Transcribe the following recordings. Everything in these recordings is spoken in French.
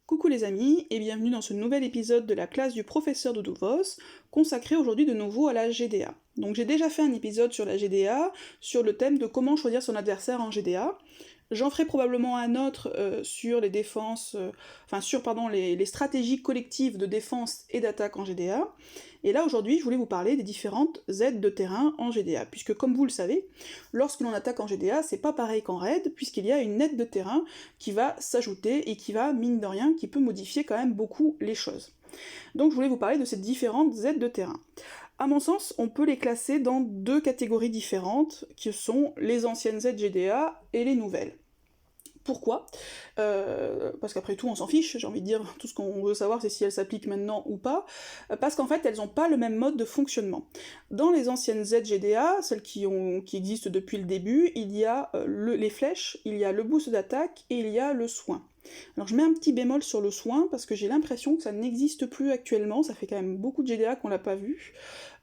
Coucou les amis, et bienvenue dans ce nouvel épisode de la classe du professeur Doudou-Vos, consacré aujourd'hui de nouveau à la GDA. Donc j'ai déjà fait un épisode sur la GDA, sur le thème de comment choisir son adversaire en GDA. J'en ferai probablement un autre sur les défenses, les stratégies collectives de défense et d'attaque en GDA. Et là aujourd'hui je voulais vous parler des différentes aides de terrain en GDA, puisque comme vous le savez, lorsque l'on attaque en GDA, c'est pas pareil qu'en raid, puisqu'il y a une aide de terrain qui va s'ajouter et qui va, mine de rien, qui peut modifier quand même beaucoup les choses. Donc je voulais vous parler de ces différentes aides de terrain. À mon sens, on peut les classer dans deux catégories différentes, qui sont les anciennes aides GDA et les nouvelles. Pourquoi ? Parce qu'après tout, on s'en fiche, j'ai envie de dire, tout ce qu'on veut savoir, c'est si elles s'appliquent maintenant ou pas, parce qu'en fait, elles n'ont pas le même mode de fonctionnement. Dans les anciennes ZGDA, celles qui existent depuis le début, il y a les flèches, il y a le boost d'attaque, et il y a le soin. Alors je mets un petit bémol sur le soin, parce que j'ai l'impression que ça n'existe plus actuellement, ça fait quand même beaucoup de GDA qu'on l'a pas vu.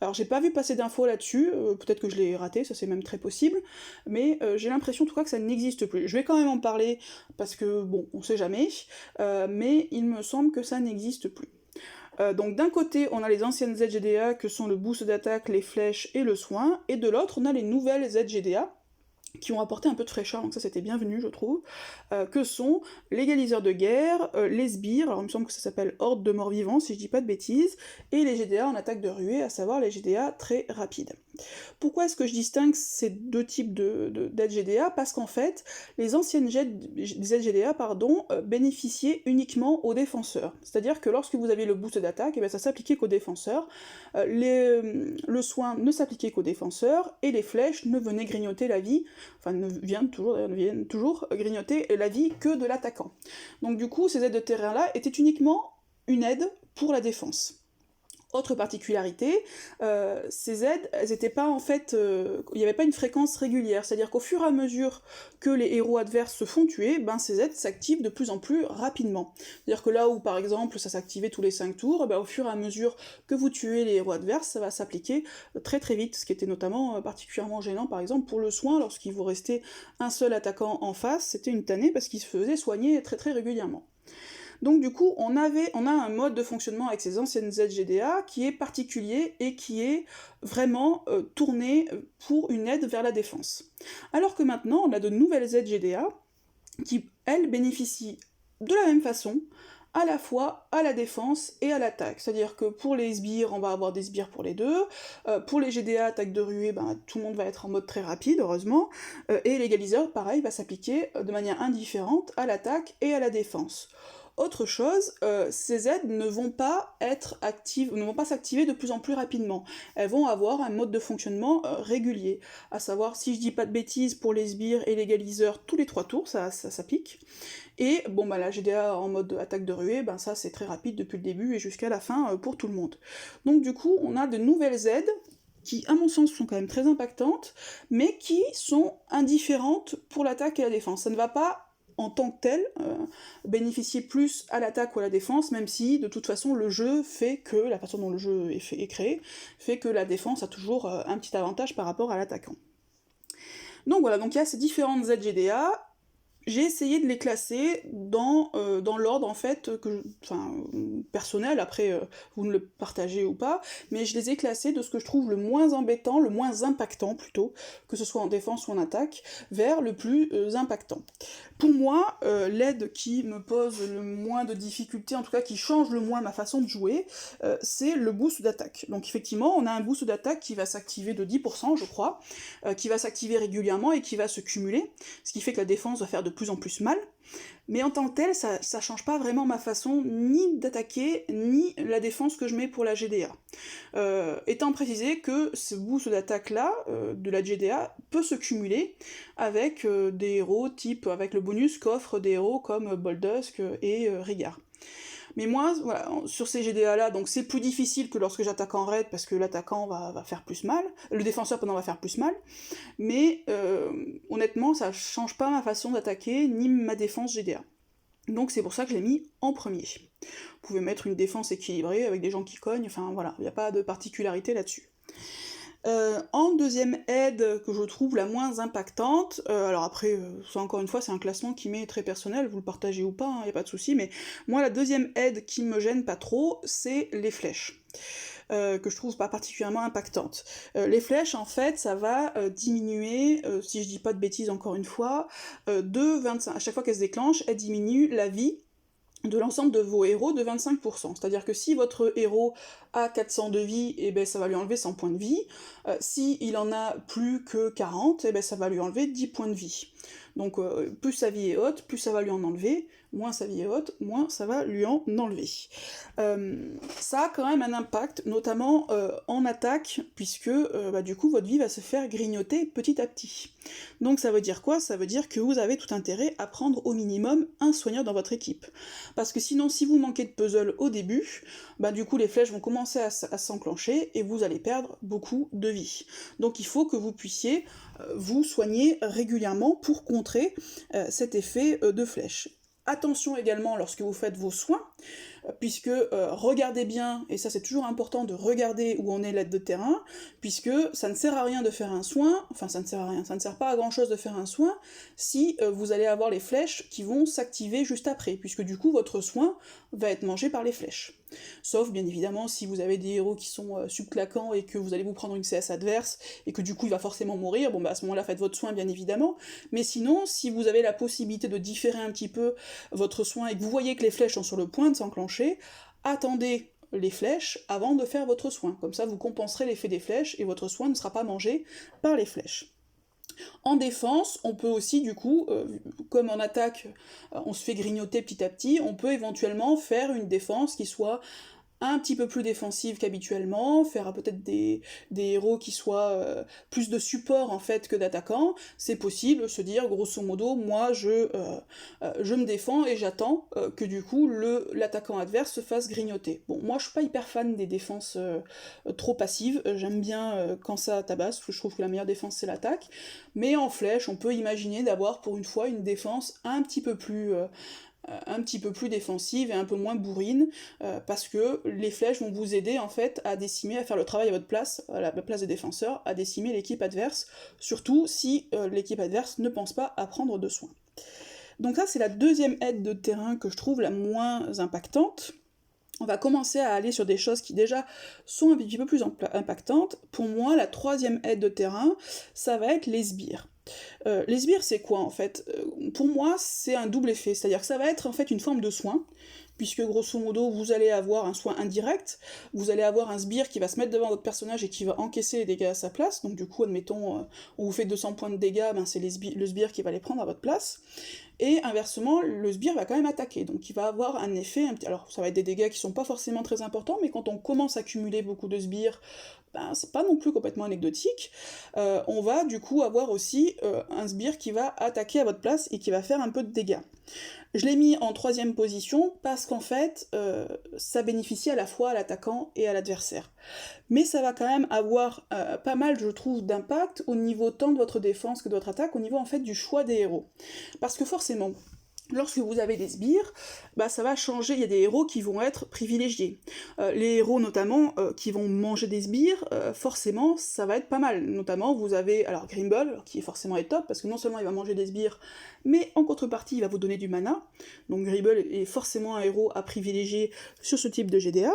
Alors j'ai pas vu passer d'infos là-dessus, peut-être que je l'ai raté, ça c'est même très possible, mais j'ai l'impression en tout cas que ça n'existe plus. Je vais quand même en parler, parce que bon, on sait jamais, mais il me semble que ça n'existe plus. Donc d'un côté, on a les anciennes ZGDA, que sont le boost d'attaque, les flèches et le soin, et de l'autre, on a les nouvelles ZGDA, qui ont apporté un peu de fraîcheur, donc ça c'était bienvenu je trouve, que sont l'égaliseur de guerre, les sbires, alors il me semble que ça s'appelle horde de morts vivants si je dis pas de bêtises, et les GDA en attaque de ruée, à savoir les GDA très rapides. Pourquoi est-ce que je distingue ces deux types d'aides GDA ? Parce qu'en fait, les anciennes ZGDA bénéficiaient uniquement aux défenseurs. C'est-à-dire que lorsque vous aviez le boost d'attaque, ça s'appliquait qu'aux défenseurs, le soin ne s'appliquait qu'aux défenseurs, et les flèches ne venaient grignoter la vie, ne viennent toujours grignoter la vie que de l'attaquant. Donc du coup, ces aides de terrain-là étaient uniquement une aide pour la défense. Autre particularité, ces aides, elles étaient pas en fait, il n'y avait pas une fréquence régulière, c'est-à-dire qu'au fur et à mesure que les héros adverses se font tuer, ces aides s'activent de plus en plus rapidement. C'est-à-dire que là où par exemple ça s'activait tous les 5 tours, au fur et à mesure que vous tuez les héros adverses, ça va s'appliquer très très vite, ce qui était notamment particulièrement gênant par exemple pour le soin, lorsqu'il vous restait un seul attaquant en face, c'était une tannée parce qu'il se faisait soigner très très régulièrement. Donc du coup, on a un mode de fonctionnement avec ces anciennes ZGDA qui est particulier et qui est vraiment tourné pour une aide vers la défense. Alors que maintenant, on a de nouvelles ZGDA qui, elles, bénéficient de la même façon, à la fois à la défense et à l'attaque. C'est-à-dire que pour les sbires, on va avoir des sbires pour les deux, pour les GDA, attaque de ruée, tout le monde va être en mode très rapide, heureusement, et l'égaliseur, pareil, va s'appliquer de manière indifférente à l'attaque et à la défense. Autre chose, ces aides ne vont pas s'activer de plus en plus rapidement. Elles vont avoir un mode de fonctionnement régulier, à savoir, si je dis pas de bêtises, pour les sbires et l'égaliseur, tous les 3 tours, ça pique. Et la GDA en mode attaque de ruée, ça c'est très rapide depuis le début et jusqu'à la fin pour tout le monde. Donc du coup, on a de nouvelles aides qui, à mon sens, sont quand même très impactantes, mais qui sont indifférentes pour l'attaque et la défense. Ça ne va pas en tant que tel, bénéficier plus à l'attaque ou à la défense, même si, de toute façon, le jeu fait que, la façon dont le jeu est créé, fait que la défense a toujours un petit avantage par rapport à l'attaquant. Donc voilà, donc il y a ces différentes ZGDA, j'ai essayé de les classer dans l'ordre en fait personnel, après vous ne le partagez ou pas, mais je les ai classés de ce que je trouve le moins embêtant, le moins impactant plutôt, que ce soit en défense ou en attaque, vers le plus impactant. Pour moi, l'aide qui me pose le moins de difficultés, en tout cas qui change le moins ma façon de jouer, c'est le boost d'attaque. Donc effectivement, on a un boost d'attaque qui va s'activer de 10%, je crois, qui va s'activer régulièrement et qui va se cumuler, ce qui fait que la défense va faire de plus en plus mal, mais en tant que tel, ça change pas vraiment ma façon ni d'attaquer, ni la défense que je mets pour la GDA. Étant précisé que ce boost d'attaque-là, de la GDA, peut se cumuler avec des héros avec le bonus qu'offrent des héros comme Boldusk et Rigard. Mais moi, voilà, sur ces GDA-là, donc c'est plus difficile que lorsque j'attaque en raid, parce que l'attaquant va faire plus mal, le défenseur, va faire plus mal, mais honnêtement, ça change pas ma façon d'attaquer, ni ma défense GDA. Donc c'est pour ça que je l'ai mis en premier. Vous pouvez mettre une défense équilibrée, avec des gens qui cognent, il n'y a pas de particularité là-dessus. En deuxième aide que je trouve la moins impactante, alors après, ça encore une fois, c'est un classement qui m'est très personnel, vous le partagez ou pas, y a pas de souci, mais moi la deuxième aide qui me gêne pas trop, c'est les flèches. Que je trouve pas particulièrement impactante. Les flèches, en fait, ça va diminuer, si je dis pas de bêtises encore une fois, de 25, à chaque fois qu'elle se déclenche, elle diminue la vie de l'ensemble de vos héros de 25%. C'est-à-dire que si votre héros a 400 de vie, et ben ça va lui enlever 100 points de vie. Si il en a plus que 40, et ben ça va lui enlever 10 points de vie. Donc plus sa vie est haute, plus ça va lui en enlever, moins sa vie est haute, moins ça va lui en enlever. Ça a quand même un impact, notamment en attaque, puisque du coup votre vie va se faire grignoter petit à petit. Donc ça veut dire quoi? Ça veut dire que vous avez tout intérêt à prendre au minimum un soigneur dans votre équipe. Parce que sinon, si vous manquez de puzzle au début, du coup les flèches vont commencer à s'enclencher et vous allez perdre beaucoup de vie. Donc il faut que vous puissiez vous soigner régulièrement pour contrer cet effet de flèche. Attention également lorsque vous faites vos soins, puisque regardez bien, et ça c'est toujours important de regarder où en est l'aide de terrain, puisque ça ne sert à rien de faire un soin, enfin ça ne sert à rien, ça ne sert pas à grand chose de faire un soin, si vous allez avoir les flèches qui vont s'activer juste après, puisque du coup votre soin va être mangé par les flèches. Sauf bien évidemment si vous avez des héros qui sont subclaquants et que vous allez vous prendre une CS adverse, et que du coup il va forcément mourir, bon à ce moment-là faites votre soin bien évidemment, mais sinon si vous avez la possibilité de différer un petit peu votre soin et que vous voyez que les flèches sont sur le point de s'enclencher, attendez les flèches avant de faire votre soin. Comme ça, vous compenserez l'effet des flèches et votre soin ne sera pas mangé par les flèches. En défense, on peut aussi, du coup, comme en attaque, on se fait grignoter petit à petit, on peut éventuellement faire une défense qui soit un petit peu plus défensive qu'habituellement, faire peut-être des héros qui soient plus de support en fait que d'attaquants, c'est possible, se dire grosso modo, moi je me défends et j'attends que du coup l'attaquant adverse se fasse grignoter. Bon, moi je suis pas hyper fan des défenses trop passives, j'aime bien quand ça tabasse, je trouve que la meilleure défense c'est l'attaque, mais en flèche on peut imaginer d'avoir pour une fois une défense un petit peu plus défensive et un peu moins bourrine, parce que les flèches vont vous aider en fait à décimer, à faire le travail à votre place, à la place des défenseurs, à décimer l'équipe adverse, surtout si l'équipe adverse ne pense pas à prendre de soin. Donc ça c'est la deuxième aide de terrain que je trouve la moins impactante. On va commencer à aller sur des choses qui déjà sont un petit peu plus impactantes. Pour moi, la troisième aide de terrain, ça va être les sbires. Les sbires, c'est quoi en fait? Pour moi, c'est un double effet, c'est-à-dire que ça va être en fait une forme de soin, puisque grosso modo, vous allez avoir un soin indirect, vous allez avoir un sbire qui va se mettre devant votre personnage et qui va encaisser les dégâts à sa place, donc du coup, admettons, on vous fait 200 points de dégâts, c'est le sbire qui va les prendre à votre place, et inversement, le sbire va quand même attaquer, donc il va avoir un effet, alors ça va être des dégâts qui sont pas forcément très importants, mais quand on commence à cumuler beaucoup de sbires, c'est pas non plus complètement anecdotique, on va du coup avoir aussi un sbire qui va attaquer à votre place et qui va faire un peu de dégâts. Je l'ai mis en troisième position parce qu'en fait, ça bénéficie à la fois à l'attaquant et à l'adversaire. Mais ça va quand même avoir pas mal, je trouve, d'impact au niveau tant de votre défense que de votre attaque, au niveau en fait du choix des héros. Parce que forcément, lorsque vous avez des sbires, ça va changer, il y a des héros qui vont être privilégiés. Les héros notamment qui vont manger des sbires, forcément ça va être pas mal. Notamment vous avez alors Grimble, qui forcément est top, parce que non seulement il va manger des sbires, mais en contrepartie il va vous donner du mana. Donc Grimble est forcément un héros à privilégier sur ce type de GDA.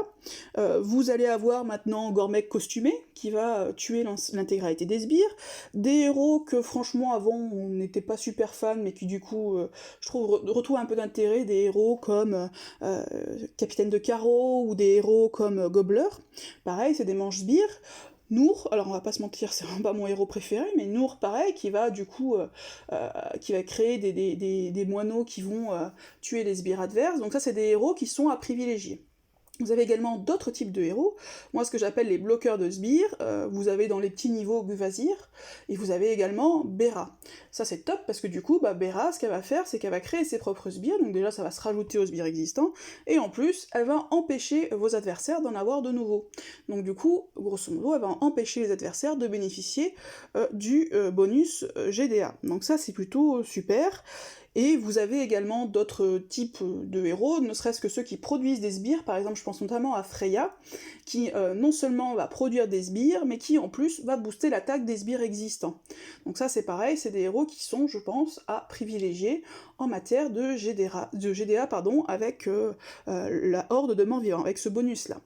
Vous allez avoir maintenant Gormek costumé, qui va tuer l'intégralité des sbires. Des héros que franchement avant on n'était pas super fan, mais qui du coup je trouve retrouve un peu d'intérêt, des héros comme Capitaine de Carreau ou des héros comme Gobbler. Pareil, c'est des manches sbires. Nour, alors on va pas se mentir, c'est vraiment pas mon héros préféré, mais Nour, pareil, qui va du coup qui va créer des moineaux qui vont tuer les sbires adverses. Donc ça, c'est des héros qui sont à privilégier. Vous avez également d'autres types de héros, moi ce que j'appelle les bloqueurs de sbires, vous avez dans les petits niveaux Guvazir, et vous avez également Bera. Ça c'est top parce que du coup, Bera, ce qu'elle va faire, c'est qu'elle va créer ses propres sbires, donc déjà ça va se rajouter aux sbires existants, et en plus, elle va empêcher vos adversaires d'en avoir de nouveaux. Donc du coup, grosso modo, elle va empêcher les adversaires de bénéficier du bonus GDA. Donc ça c'est plutôt super. Et vous avez également d'autres types de héros, ne serait-ce que ceux qui produisent des sbires, par exemple je pense notamment à Freya, qui non seulement va produire des sbires, mais qui en plus va booster l'attaque des sbires existants. Donc ça c'est pareil, c'est des héros qui sont, je pense, à privilégier en matière de GDA pardon, avec la horde de morts vivants, avec ce bonus-là.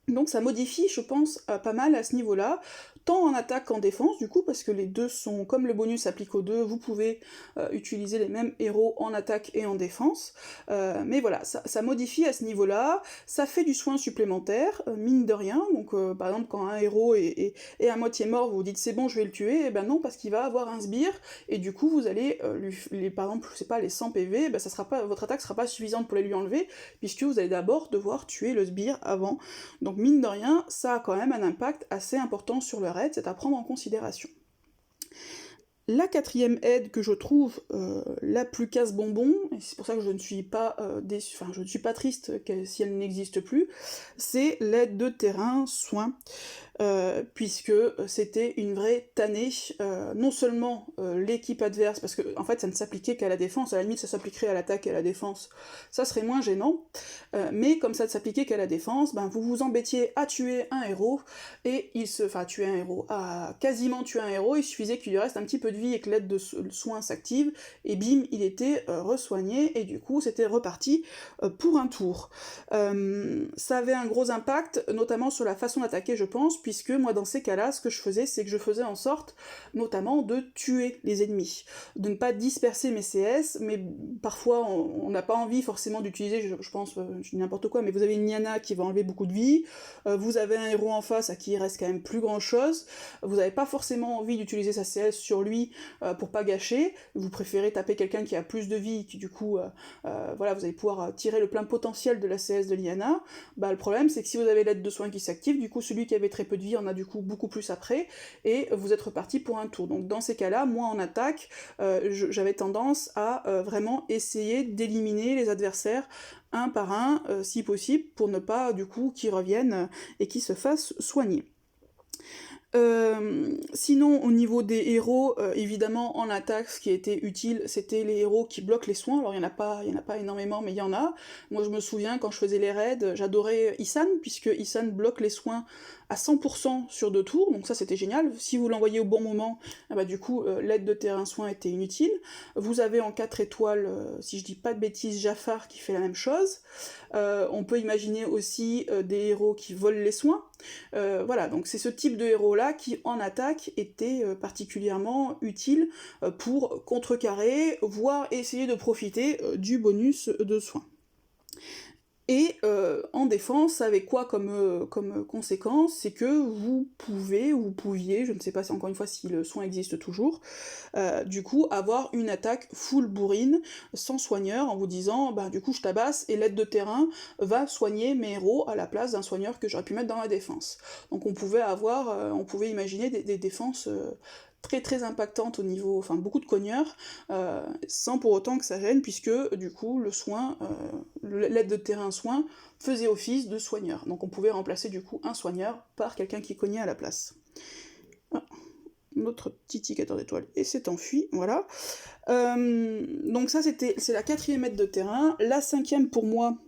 Donc ça modifie, je pense, pas mal à ce niveau-là, tant en attaque qu'en défense, du coup, parce que les deux sont, comme le bonus s'applique aux deux, vous pouvez utiliser les mêmes héros en attaque et en défense. Mais voilà, ça modifie à ce niveau-là, ça fait du soin supplémentaire, mine de rien, donc par exemple quand un héros est à moitié mort, vous vous dites c'est bon, je vais le tuer, et ben non, parce qu'il va avoir un sbire, et du coup vous allez, par exemple, je sais pas, les 100 PV, ben votre attaque sera pas suffisante pour les lui enlever, puisque vous allez d'abord devoir tuer le sbire avant. Donc mine de rien, ça a quand même un impact assez important sur le raid, c'est à prendre en considération. La quatrième aide que je trouve la plus casse-bonbon, et c'est pour ça que je ne suis pas je ne suis pas triste si elle n'existe plus, c'est l'aide de terrain soin. Puisque c'était une vraie tannée, non seulement l'équipe adverse, parce que en fait ça ne s'appliquait qu'à la défense, à la limite ça s'appliquerait à l'attaque et à la défense, ça serait moins gênant, mais comme ça ne s'appliquait qu'à la défense, ben vous vous embêtiez à tuer un héros, et à quasiment tuer un héros, il suffisait qu'il lui reste un petit peu de vie et que l'aide de soin s'active, et bim, il était resoigné, et du coup c'était reparti pour un tour. Ça avait un gros impact, notamment sur la façon d'attaquer, je pense, puisque moi dans ces cas-là, ce que je faisais, c'est que je faisais en sorte, notamment, de tuer les ennemis, de ne pas disperser mes CS, mais parfois on n'a pas envie forcément d'utiliser, je pense, je dis n'importe quoi, mais vous avez une Niana qui va enlever beaucoup de vie, vous avez un héros en face à qui il reste quand même plus grand-chose, vous n'avez pas forcément envie d'utiliser sa CS sur lui pour pas gâcher, vous préférez taper quelqu'un qui a plus de vie, qui du coup, voilà, vous allez pouvoir tirer le plein potentiel de la CS de Liana. Bah le problème c'est que si vous avez l'aide de soin qui s'active, du coup celui qui avait très peu de vie en a du coup beaucoup plus après, et vous êtes reparti pour un tour. Donc dans ces cas-là, moi en attaque, j'avais tendance à vraiment essayer d'éliminer les adversaires un par un, si possible, pour ne pas du coup qu'ils reviennent et qu'ils se fassent soigner. Sinon, au niveau des héros, évidemment, en attaque, ce qui était utile, c'était les héros qui bloquent les soins. Alors, il y en a pas énormément, mais il y en a. Moi, je me souviens, quand je faisais les raids, j'adorais Issan, puisque Issan bloque les soins à 100% sur 2 tours, donc ça c'était génial. Si vous l'envoyez au bon moment, bah du coup l'aide de terrain soin était inutile. Vous avez en 4 étoiles, si je dis pas de bêtises, Jafar qui fait la même chose. On peut imaginer aussi des héros qui volent les soins. Voilà, donc c'est ce type de héros-là qui en attaque était particulièrement utile pour contrecarrer, voire essayer de profiter du bonus de soins. Et en défense, ça avait quoi comme conséquence? C'est que vous pouviez, je ne sais pas si encore une fois si le soin existe toujours, du coup avoir une attaque full bourrine, sans soigneur, en vous disant, bah du coup je tabasse et l'aide de terrain va soigner mes héros à la place d'un soigneur que j'aurais pu mettre dans la défense. Donc on pouvait imaginer des défenses très très impactante au niveau, enfin beaucoup de cogneurs, sans pour autant que ça gêne, puisque du coup le soin, l'aide de terrain soin faisait office de soigneur. Donc on pouvait remplacer du coup un soigneur par quelqu'un qui cognait à la place. Ah, notre petit indicateur d'étoiles et s'est enfui, voilà. Donc ça c'est la 4e aide de terrain. La 5e pour moi,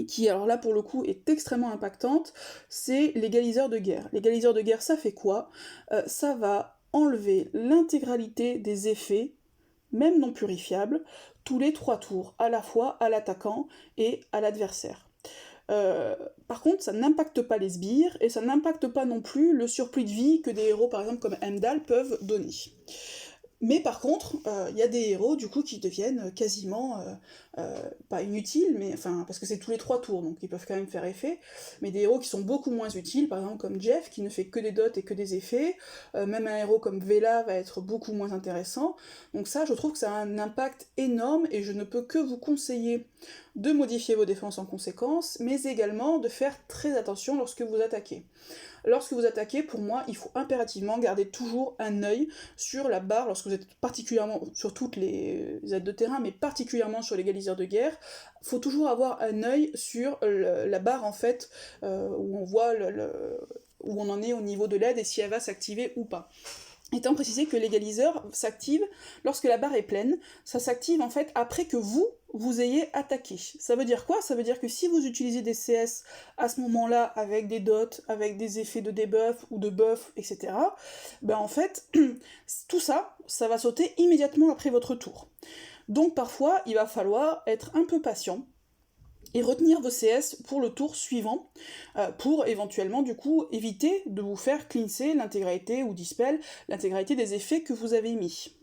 qui alors là pour le coup est extrêmement impactante, c'est l'égaliseur de guerre. L'égaliseur de guerre, ça fait quoi? Ça va enlever l'intégralité des effets, même non purifiables, tous les 3 tours, à la fois à l'attaquant et à l'adversaire. Par contre, ça n'impacte pas les sbires, et ça n'impacte pas non plus le surplus de vie que des héros par exemple comme Heimdall peuvent donner. Mais par contre, y a des héros du coup qui deviennent quasiment pas inutiles, mais enfin parce que c'est tous les 3 tours, donc ils peuvent quand même faire effet, mais des héros qui sont beaucoup moins utiles, par exemple comme Jeff qui ne fait que des dots et que des effets, même un héros comme Vela va être beaucoup moins intéressant, donc ça je trouve que ça a un impact énorme et je ne peux que vous conseiller de modifier vos défenses en conséquence, mais également de faire très attention lorsque vous attaquez. Lorsque vous attaquez, pour moi, il faut impérativement garder toujours un œil sur la barre, lorsque vous êtes particulièrement, sur toutes les aides de terrain, mais particulièrement sur l'égaliseur de guerre, il faut toujours avoir un œil sur la barre, en fait, où on voit où on en est au niveau de l'aide et si elle va s'activer ou pas. étant précisé que l'égaliseur s'active lorsque la barre est pleine. Ça s'active en fait après que vous ayez attaqué. Ça veut dire quoi? Ça veut dire que si vous utilisez des CS à ce moment-là avec des dots, avec des effets de debuff ou de buff, etc., ben en fait, tout ça, ça va sauter immédiatement après votre tour. Donc parfois, il va falloir être un peu patient et retenir vos CS pour le tour suivant, pour éventuellement du coup éviter de vous faire cleanser l'intégralité ou dispel l'intégralité des effets que vous avez mis.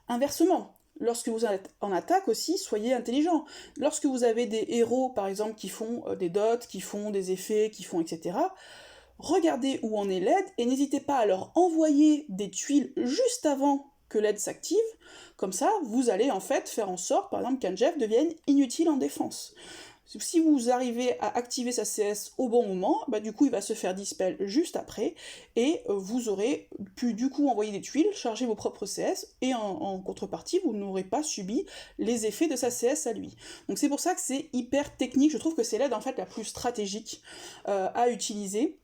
Inversement, lorsque vous êtes en attaque aussi, soyez intelligent. Lorsque vous avez des héros par exemple qui font des dots, qui font des effets, qui font etc., regardez où en est l'aide et n'hésitez pas à leur envoyer des tuiles juste avant que l'aide s'active, comme ça vous allez en fait faire en sorte par exemple qu'un Jeff devienne inutile en défense. Si vous arrivez à activer sa CS au bon moment, bah du coup il va se faire dispel juste après, et vous aurez pu du coup envoyer des tuiles, charger vos propres CS, et en contrepartie vous n'aurez pas subi les effets de sa CS à lui. Donc c'est pour ça que c'est hyper technique, je trouve que c'est l'aide en fait la plus stratégique à utiliser.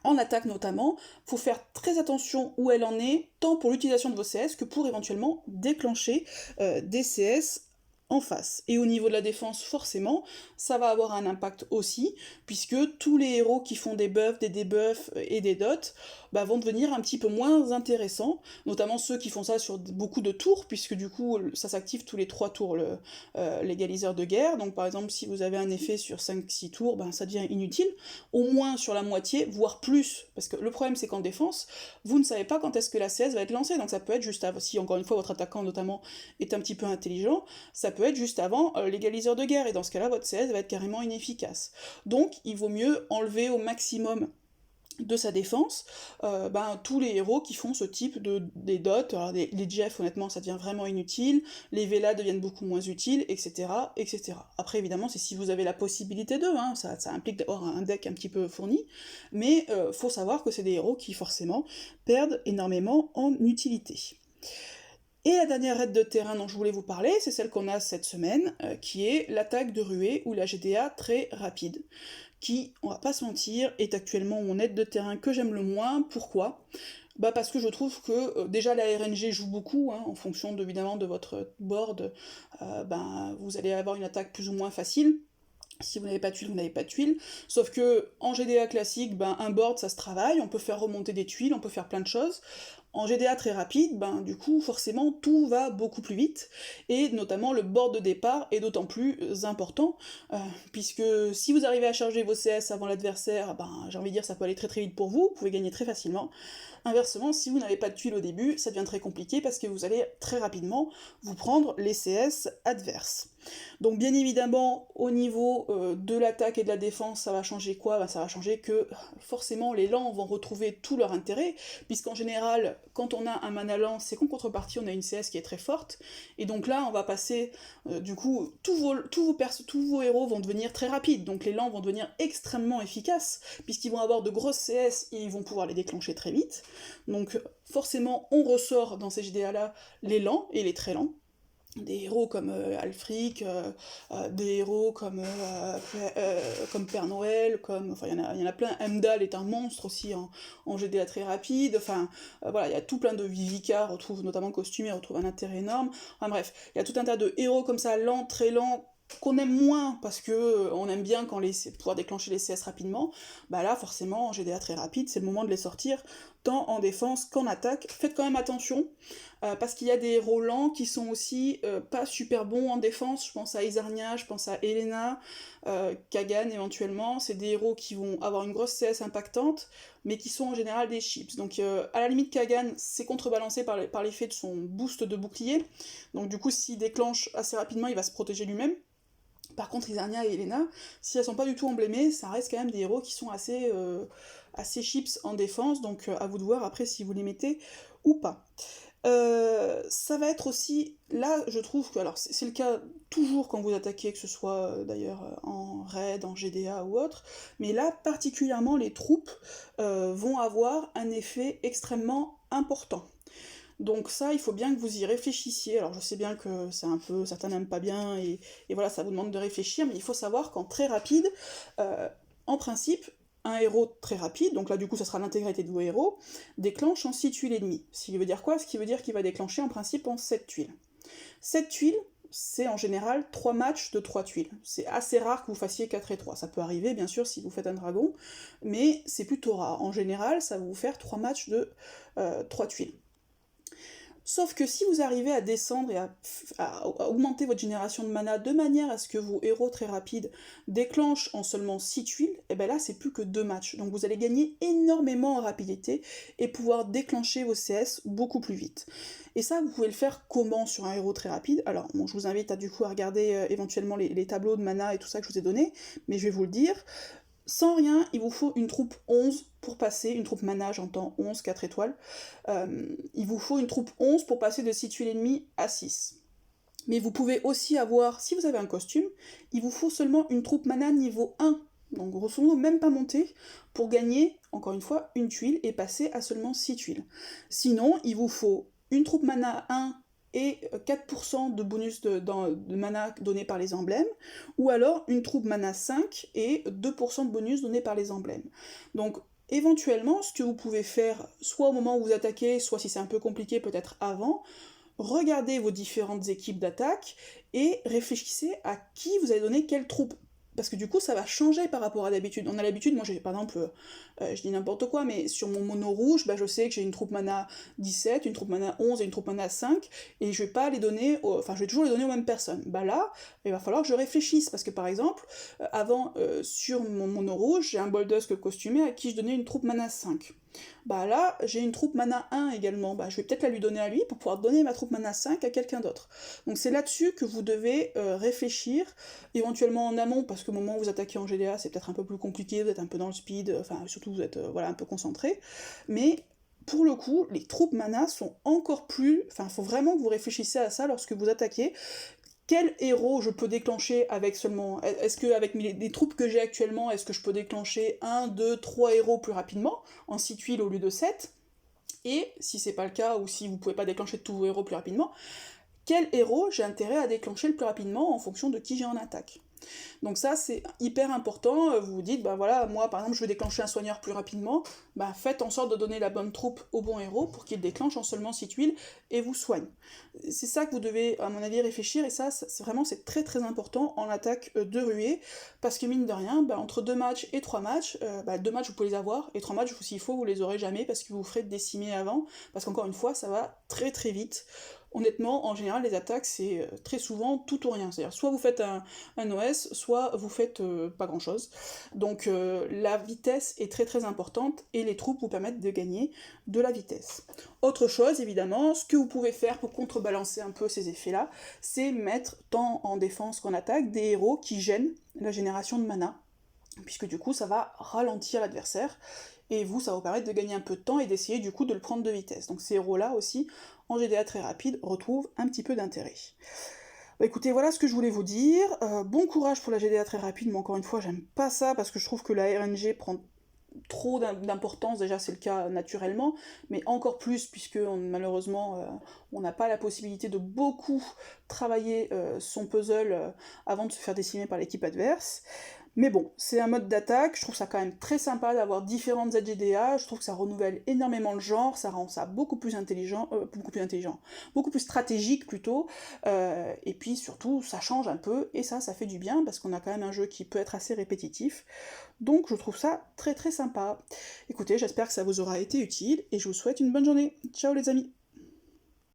En attaque notamment, faut faire très attention où elle en est, tant pour l'utilisation de vos CS que pour éventuellement déclencher des CS en face. Et au niveau de la défense, forcément, ça va avoir un impact aussi, puisque tous les héros qui font des buffs, des debuffs et des dots bah, vont devenir un petit peu moins intéressants, notamment ceux qui font ça sur beaucoup de tours, puisque du coup ça s'active tous les 3 tours l'égaliseur de guerre, donc par exemple si vous avez un effet sur 5-6 tours, ben, ça devient inutile, au moins sur la moitié, voire plus, parce que le problème c'est qu'en défense, vous ne savez pas quand est-ce que la CS va être lancée, donc ça peut être juste avant, si encore une fois votre attaquant notamment est un petit peu intelligent, ça peut être juste avant l'égaliseur de guerre, et dans ce cas-là, votre CS va être carrément inefficace. Donc, il vaut mieux enlever au maximum de sa défense tous les héros qui font ce type des dots. Alors, les Jeff, honnêtement, ça devient vraiment inutile, les Vela deviennent beaucoup moins utiles, etc., etc. Après, évidemment, c'est si vous avez la possibilité d'eux, hein, ça implique d'avoir un deck un petit peu fourni, mais faut savoir que c'est des héros qui, forcément, perdent énormément en utilité. Et la dernière aide de terrain dont je voulais vous parler, c'est celle qu'on a cette semaine, qui est l'attaque de ruée ou la GDA très rapide, qui, on va pas se mentir, est actuellement mon aide de terrain que j'aime le moins. Pourquoi? Bah parce que je trouve que déjà la RNG joue beaucoup, hein, en fonction évidemment de votre board, vous allez avoir une attaque plus ou moins facile. Si vous n'avez pas de tuiles, vous n'avez pas de tuiles. Sauf que en GDA classique, un board ça se travaille, on peut faire remonter des tuiles, on peut faire plein de choses. En GDA très rapide, du coup, forcément, tout va beaucoup plus vite, et notamment le board de départ est d'autant plus important, puisque si vous arrivez à charger vos CS avant l'adversaire, j'ai envie de dire, ça peut aller très très vite pour vous, vous pouvez gagner très facilement. Inversement, si vous n'avez pas de tuiles au début, ça devient très compliqué, parce que vous allez très rapidement vous prendre les CS adverses. Donc bien évidemment, au niveau de l'attaque et de la défense, ça va changer quoi? Ça va changer que forcément les lents vont retrouver tout leur intérêt, puisqu'en général, quand on a un mana lent, c'est qu'en contrepartie on a une CS qui est très forte, et donc là on va passer, du coup, tous vos héros vont devenir très rapides, donc les lents vont devenir extrêmement efficaces, puisqu'ils vont avoir de grosses CS et ils vont pouvoir les déclencher très vite, donc forcément on ressort dans ces GDA là les lents et les très lents, des héros comme Alfric, des héros comme Père Noël, enfin il y en a plein. Heimdall est un monstre aussi en GDA très rapide, enfin voilà, il y a tout plein de Vivica, retrouve notamment costumé, retrouve un intérêt énorme, enfin bref, il y a tout un tas de héros comme ça, lents, très lents, qu'on aime moins parce que on aime bien pouvoir déclencher les CS rapidement, là forcément en GDA très rapide, c'est le moment de les sortir, tant en défense qu'en attaque. Faites quand même attention, parce qu'il y a des héros lents qui sont aussi pas super bons en défense, je pense à Isarnia, je pense à Helena, Kagan éventuellement, c'est des héros qui vont avoir une grosse CS impactante, mais qui sont en général des chips. Donc à la limite Kagan, c'est contrebalancé par l'effet de son boost de bouclier, donc du coup s'il déclenche assez rapidement, il va se protéger lui-même. Par contre, Isarnia et Helena, si elles sont pas du tout emblémées, ça reste quand même des héros qui sont assez chips en défense, donc à vous de voir après si vous les mettez ou pas. Ça va être aussi, là je trouve que, alors c'est le cas toujours quand vous attaquez, que ce soit d'ailleurs en raid, en GDA ou autre, mais là particulièrement les troupes vont avoir un effet extrêmement important. Donc ça, il faut bien que vous y réfléchissiez. Alors je sais bien que c'est un peu, certains n'aiment pas bien, et voilà, ça vous demande de réfléchir, mais il faut savoir qu'en très rapide, en principe, un héros très rapide, donc là du coup ça sera l'intégralité de vos héros, déclenche en 6 tuiles et demie. Ce qui veut dire quoi? Ce qui veut dire qu'il va déclencher en principe en 7 tuiles. 7 tuiles, c'est en général 3 matchs de 3 tuiles. C'est assez rare que vous fassiez 4 et 3. Ça peut arriver, bien sûr, si vous faites un dragon, mais c'est plutôt rare. En général, ça va vous faire 3 matchs de 3 tuiles. Sauf que si vous arrivez à descendre et à augmenter votre génération de mana de manière à ce que vos héros très rapides déclenchent en seulement 6 tuiles, et bien là c'est plus que 2 matchs. Donc vous allez gagner énormément en rapidité et pouvoir déclencher vos CS beaucoup plus vite. Et ça, vous pouvez le faire comment sur un héros très rapide? Alors, bon, je vous invite du coup à regarder éventuellement les tableaux de mana et tout ça que je vous ai donné, mais je vais vous le dire. Sans rien, il vous faut une troupe 11 pour passer, une troupe mana, j'entends 11, 4 étoiles. Il vous faut une troupe 11 pour passer de 6 tuiles ennemies à 6. Mais vous pouvez aussi avoir, si vous avez un costume, il vous faut seulement une troupe mana niveau 1. Donc grosso modo, même pas monter, pour gagner, encore une fois, une tuile et passer à seulement 6 tuiles. Sinon, il vous faut une troupe mana 1 et 4% de bonus de mana donné par les emblèmes, ou alors une troupe mana 5 et 2% de bonus donné par les emblèmes. Donc éventuellement, ce que vous pouvez faire, soit au moment où vous attaquez, soit si c'est un peu compliqué, peut-être avant, regardez vos différentes équipes d'attaque et réfléchissez à qui vous allez donner quelle troupe. Parce que du coup, ça va changer par rapport à d'habitude. On a l'habitude, moi j'ai par exemple, je dis n'importe quoi, mais sur mon mono rouge, je sais que j'ai une troupe mana 17, une troupe mana 11 et une troupe mana 5, et je vais pas les donner, je vais toujours les donner aux mêmes personnes. Bah là, il va falloir que je réfléchisse, parce que par exemple, avant, sur mon mono rouge, j'ai un Boldusk costumé à qui je donnais une troupe mana 5. Bah là, j'ai une troupe mana 1 également, je vais peut-être la lui donner à lui pour pouvoir donner ma troupe mana 5 à quelqu'un d'autre. Donc c'est là-dessus que vous devez réfléchir, éventuellement en amont, parce qu'au moment où vous attaquez en GDA, c'est peut-être un peu plus compliqué, vous êtes un peu dans le speed, surtout vous êtes un peu concentré, mais pour le coup, les troupes mana sont encore plus... il faut vraiment que vous réfléchissiez à ça lorsque vous attaquez. Quel héros je peux déclencher avec seulement... Est-ce que avec les troupes que j'ai actuellement, est-ce que je peux déclencher 1, 2, 3 héros plus rapidement, en 6 tuiles au lieu de 7? Et si c'est pas le cas, ou si vous pouvez pas déclencher tous vos héros plus rapidement, quel héros j'ai intérêt à déclencher le plus rapidement en fonction de qui j'ai en attaque? Donc ça, c'est hyper important. Vous vous dites, moi, par exemple, je veux déclencher un soigneur plus rapidement, faites en sorte de donner la bonne troupe au bon héros pour qu'il déclenche en seulement 6 tuiles et vous soigne. C'est ça que vous devez, à mon avis, réfléchir, et ça, c'est très très important en attaque de ruée, parce que mine de rien, entre 2 matchs et 3 matchs, 2 matchs vous pouvez les avoir, et 3 matchs, s'il faut, vous les aurez jamais, parce que vous ferez décimer avant, parce qu'encore une fois, ça va très très vite. Honnêtement, en général, les attaques, c'est très souvent tout ou rien. C'est-à-dire, soit vous faites un OS, soit vous faites pas grand-chose. Donc la vitesse est très très importante, et les troupes vous permettent de gagner de la vitesse. Autre chose, évidemment, ce que vous pouvez faire pour contrebalancer un peu ces effets-là, c'est mettre, tant en défense qu'en attaque, des héros qui gênent la génération de mana, puisque du coup, ça va ralentir l'adversaire, et vous, ça va vous permettre de gagner un peu de temps et d'essayer du coup de le prendre de vitesse. Donc ces héros-là aussi, en GDA très rapide, retrouvent un petit peu d'intérêt. Écoutez, voilà ce que je voulais vous dire. Bon courage pour la GDA très rapide, mais encore une fois, j'aime pas ça, parce que je trouve que la RNG prend trop d'importance, déjà c'est le cas naturellement, mais encore plus puisque malheureusement on n'a pas la possibilité de beaucoup travailler son puzzle avant de se faire décimer par l'équipe adverse. Mais bon, c'est un mode d'attaque, je trouve ça quand même très sympa d'avoir différentes ZGDA, je trouve que ça renouvelle énormément le genre, ça rend ça beaucoup plus intelligent, beaucoup plus stratégique plutôt, et puis surtout ça change un peu, et ça fait du bien, parce qu'on a quand même un jeu qui peut être assez répétitif, donc je trouve ça très très sympa. Écoutez, j'espère que ça vous aura été utile, et je vous souhaite une bonne journée. Ciao les amis!